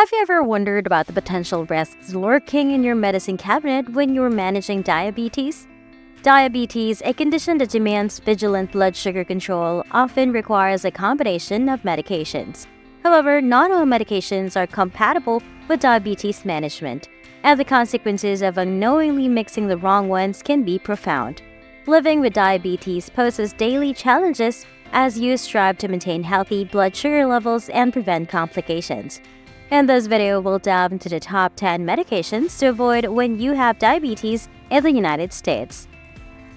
Have you ever wondered about the potential risks lurking in your medicine cabinet when you're managing diabetes? Diabetes, a condition that demands vigilant blood sugar control, often requires a combination of medications. However, not all medications are compatible with diabetes management, and the consequences of unknowingly mixing the wrong ones can be profound. Living with diabetes poses daily challenges as you strive to maintain healthy blood sugar levels and prevent complications. In this video, we'll delve into the top 10 medications to avoid when you have diabetes in the United States.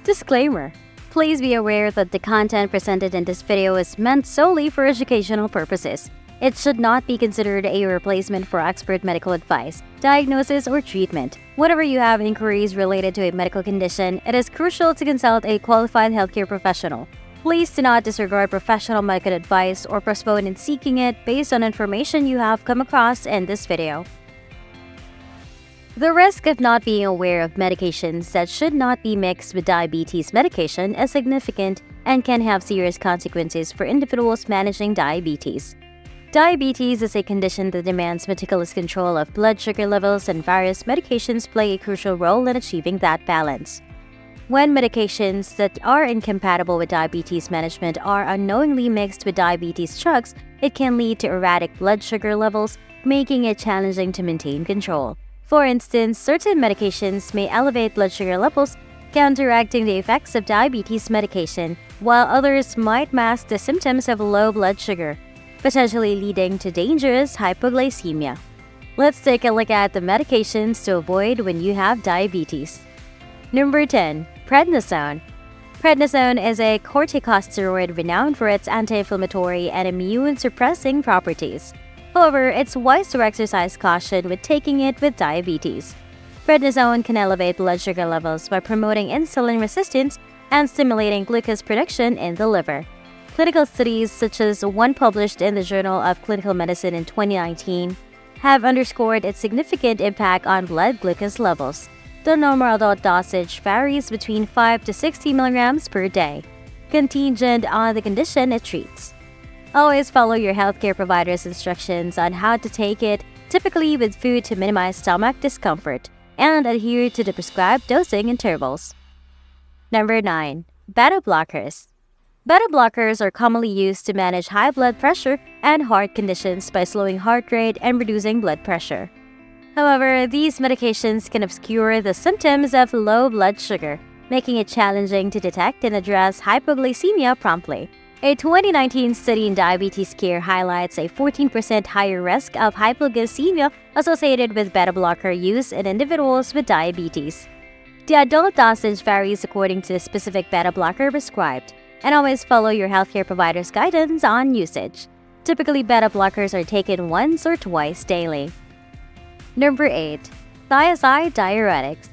Disclaimer: please be aware that the content presented in this video is meant solely for educational purposes. It should not be considered a replacement for expert medical advice, diagnosis, or treatment. Whenever you have inquiries related to a medical condition, it is crucial to consult a qualified healthcare professional. Please do not disregard professional medical advice or postpone in seeking it based on information you have come across in this video. The risk of not being aware of medications that should not be mixed with diabetes medication is significant and can have serious consequences for individuals managing diabetes. Diabetes is a condition that demands meticulous control of blood sugar levels, and various medications play a crucial role in achieving that balance. When medications that are incompatible with diabetes management are unknowingly mixed with diabetes drugs, it can lead to erratic blood sugar levels, making it challenging to maintain control. For instance, certain medications may elevate blood sugar levels, counteracting the effects of diabetes medication, while others might mask the symptoms of low blood sugar, potentially leading to dangerous hypoglycemia. Let's take a look at the medications to avoid when you have diabetes. Number 10. Prednisone. Prednisone is a corticosteroid renowned for its anti-inflammatory and immune-suppressing properties. However, it's wise to exercise caution with taking it with diabetes. Prednisone can elevate blood sugar levels by promoting insulin resistance and stimulating glucose production in the liver. Clinical studies, such as one published in the Journal of Clinical Medicine in 2019, have underscored its significant impact on blood glucose levels. The normal adult dosage varies between 5 to 60 milligrams per day, contingent on the condition it treats. Always follow your healthcare provider's instructions on how to take it, typically with food, to minimize stomach discomfort, and adhere to the prescribed dosing intervals. Number 9. Beta blockers. Beta blockers are commonly used to manage high blood pressure and heart conditions by slowing heart rate and reducing blood pressure. However, these medications can obscure the symptoms of low blood sugar, making it challenging to detect and address hypoglycemia promptly. A 2019 study in Diabetes Care highlights a 14% higher risk of hypoglycemia associated with beta blocker use in individuals with diabetes. The adult dosage varies according to the specific beta blocker prescribed, and always follow your healthcare provider's guidance on usage. Typically, beta blockers are taken once or twice daily. Number 8. Thiazide diuretics.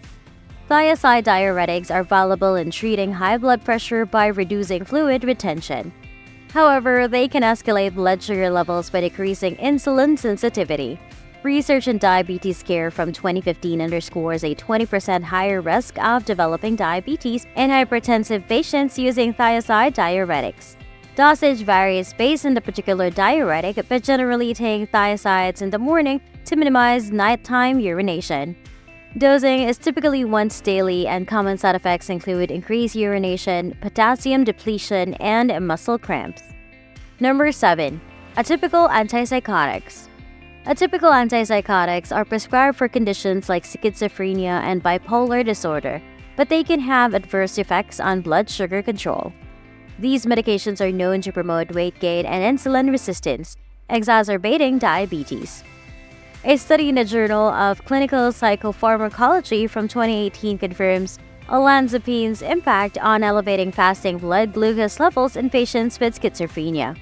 Thiazide diuretics are valuable in treating high blood pressure by reducing fluid retention. However, they can escalate blood sugar levels by decreasing insulin sensitivity. Research in Diabetes Care from 2015 underscores a 20% higher risk of developing diabetes in hypertensive patients using thiazide diuretics. Dosage varies based on the particular diuretic, but generally take thiazides in the morning to minimize nighttime urination. Dosing is typically once daily, and common side effects include increased urination, potassium depletion, and muscle cramps. Number 7. Atypical antipsychotics. Atypical antipsychotics are prescribed for conditions like schizophrenia and bipolar disorder, but they can have adverse effects on blood sugar control. These medications are known to promote weight gain and insulin resistance, exacerbating diabetes. A study in the Journal of Clinical Psychopharmacology from 2018 confirms olanzapine's impact on elevating fasting blood glucose levels in patients with schizophrenia.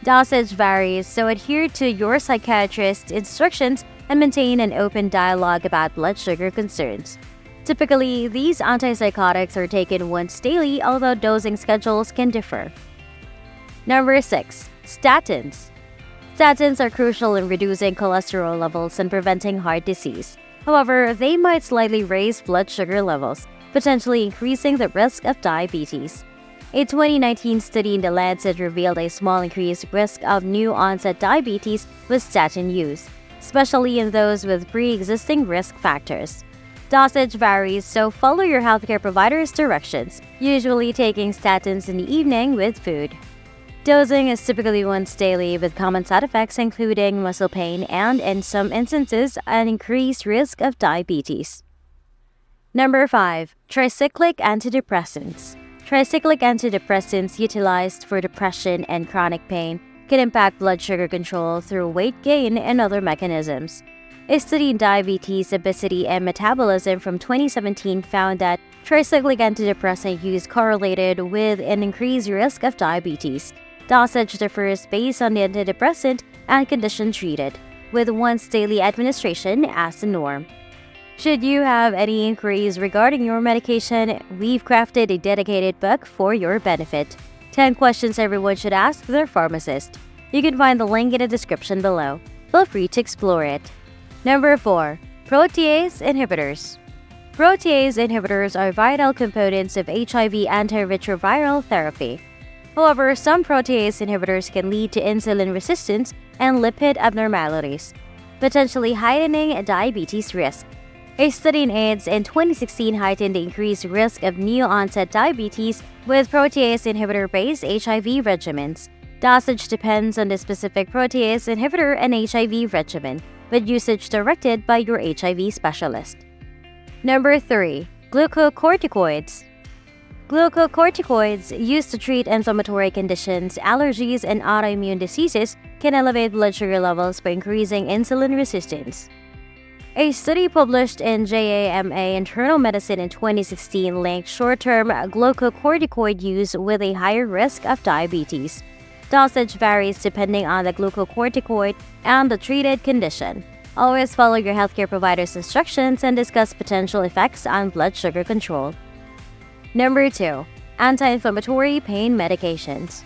Dosage varies, so adhere to your psychiatrist's instructions and maintain an open dialogue about blood sugar concerns. Typically, these antipsychotics are taken once daily, although dosing schedules can differ. Number 6. Statins. Statins are crucial in reducing cholesterol levels and preventing heart disease. However, they might slightly raise blood sugar levels, potentially increasing the risk of diabetes. A 2019 study in The Lancet revealed a small increased risk of new-onset diabetes with statin use. especially in those with pre-existing risk factors. Dosage varies, so follow your healthcare provider's directions, usually taking statins in the evening with food. Dosing is typically once daily with common side effects including muscle pain and, in some instances, an increased risk of diabetes. Number 5. Tricyclic antidepressants. Tricyclic antidepressants utilized for depression and chronic pain can impact blood sugar control through weight gain and other mechanisms. A study in diabetes, obesity, and metabolism from 2017 found that tricyclic antidepressant use correlated with an increased risk of diabetes. Dosage differs based on the antidepressant and condition treated, with once daily administration as the norm. Should you have any inquiries regarding your medication, we've crafted a dedicated book for your benefit. 10 questions everyone should ask their pharmacist. You can find the link in the description below. Feel free to explore it. Number 4. Protease inhibitors. Protease inhibitors are vital components of HIV antiretroviral therapy. However, some protease inhibitors can lead to insulin resistance and lipid abnormalities, potentially heightening diabetes risk. A study in AIDS in 2016 heightened the increased risk of new-onset diabetes with protease inhibitor-based HIV regimens. Dosage depends on the specific protease inhibitor and HIV regimen, but usage directed by your HIV specialist. Number 3. Glucocorticoids. Glucocorticoids, used to treat inflammatory conditions, allergies, and autoimmune diseases, can elevate blood sugar levels by increasing insulin resistance. A study published in JAMA Internal Medicine in 2016 linked short-term glucocorticoid use with a higher risk of diabetes. Dosage varies depending on the glucocorticoid and the treated condition. Always follow your healthcare provider's instructions and discuss potential effects on blood sugar control. Number 2. Anti-inflammatory pain medications.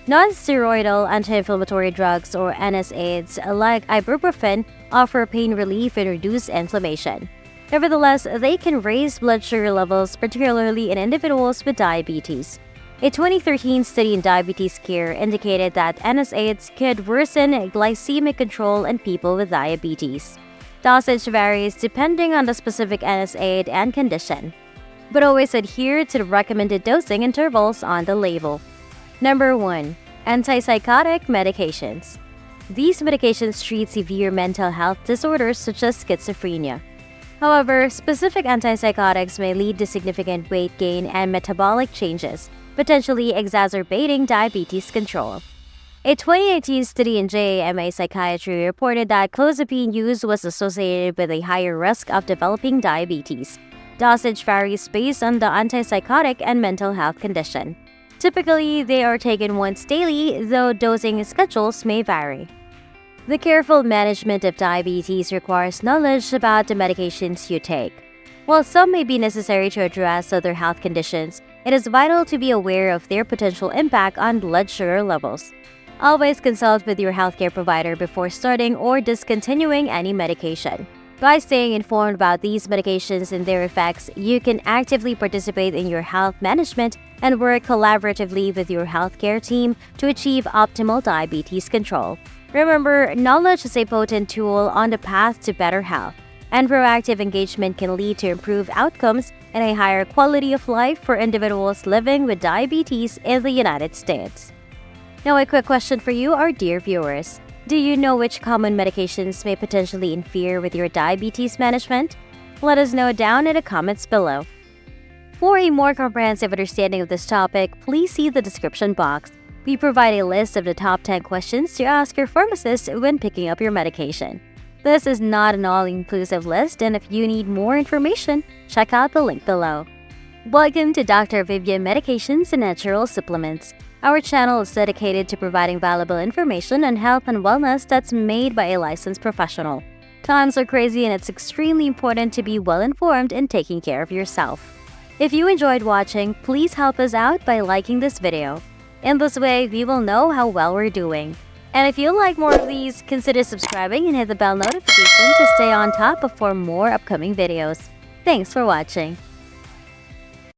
Non-steroidal anti-inflammatory drugs or NSAIDs like ibuprofen offer pain relief and reduce inflammation. Nevertheless, they can raise blood sugar levels, particularly in individuals with diabetes. A 2013 study in diabetes care indicated that NSAIDs could worsen glycemic control in people with diabetes. Dosage varies depending on the specific NSAID and condition, but always adhere to the recommended dosing intervals on the label. Number 1. Antipsychotic medications. These medications treat severe mental health disorders such as schizophrenia. However, specific antipsychotics may lead to significant weight gain and metabolic changes, potentially exacerbating diabetes control. A 2018 study in JAMA Psychiatry reported that clozapine use was associated with a higher risk of developing diabetes. Dosage varies based on the antipsychotic and mental health condition. Typically, they are taken once daily, though dosing schedules may vary. The careful management of diabetes requires knowledge about the medications you take. While some may be necessary to address other health conditions, it is vital to be aware of their potential impact on blood sugar levels. Always consult with your healthcare provider before starting or discontinuing any medication. By staying informed about these medications and their effects, you can actively participate in your health management and work collaboratively with your healthcare team to achieve optimal diabetes control. Remember, knowledge is a potent tool on the path to better health, and proactive engagement can lead to improved outcomes and a higher quality of life for individuals living with diabetes in the United States. Now, a quick question for you, our dear viewers. Do you know which common medications may potentially interfere with your diabetes management? Let us know down in the comments below. For a more comprehensive understanding of this topic, please see the description box. We provide a list of the top 10 questions to ask your pharmacist when picking up your medication. This is not an all-inclusive list, and if you need more information, check out the link below. Welcome to Dr. Vivian Medications and Natural Supplements. Our channel is dedicated to providing valuable information on health and wellness that's made by a licensed professional. Times are crazy and it's extremely important to be well-informed and taking care of yourself. If you enjoyed watching, please help us out by liking this video. In this way, we will know how well we're doing. And if you like more of these, consider subscribing and hit the bell notification to stay on top of more upcoming videos. Thanks for watching.